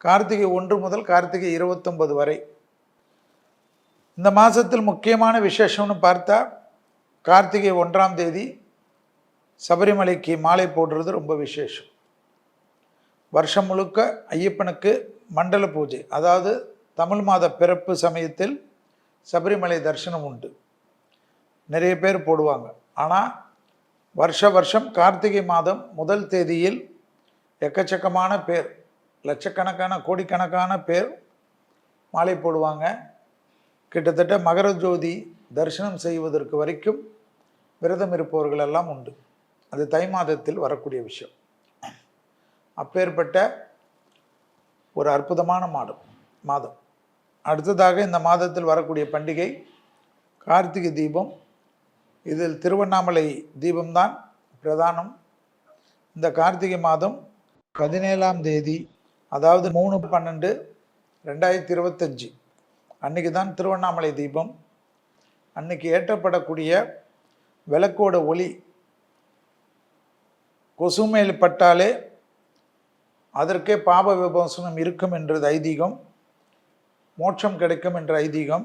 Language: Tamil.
கார்த்திகை 1 முதல் கார்த்திகை 29 வரை. இந்த மாதத்தில் முக்கியமான விசேஷம்னு பார்த்தா கார்த்திகை 1ஆம் தேதி சபரிமலைக்கு மாலை போடுறது ரொம்ப விசேஷம். வருஷம் முழுக்க ஐயப்பனுக்கு மண்டல பூஜை, அதாவது தமிழ் மாத பிறப்பு சமயத்தில் சபரிமலை தரிசனம் உண்டு. நிறைய பேர் போடுவாங்க. ஆனால் வருஷம் கார்த்திகை மாதம் முதல் தேதியில் எக்கச்சக்கமான பேர், லட்சக்கணக்கான கோடிக்கணக்கான பேர் மாலை போடுவாங்க. கிட்டத்தட்ட மகர ஜோதி தரிசனம் செய்வதற்கு வரைக்கும் விரதம் இருப்பவர்கள் எல்லாம் உண்டு. அது தை மாதத்தில் வரக்கூடிய விஷயம். அப்பேற்பட்ட ஒரு அற்புதமான மாதம். அடுத்ததாக இந்த மாதத்தில் வரக்கூடிய பண்டிகை கார்த்திகை தீபம். இதில் திருவண்ணாமலை தீபம்தான் பிரதானம். இந்த கார்த்திகை மாதம் 17ஆம் தேதி, அதாவது 3/12/2025 அன்னைக்கு தான் திருவண்ணாமலை தீபம். அன்னைக்கு ஏற்றப்படக்கூடிய விளக்கோட ஒளி கொசு மேல் பட்டாலே அதற்கே பாப விமோசனம் இருக்கும் என்றது ஐதீகம், மோட்சம் கிடைக்கும் என்ற ஐதீகம்.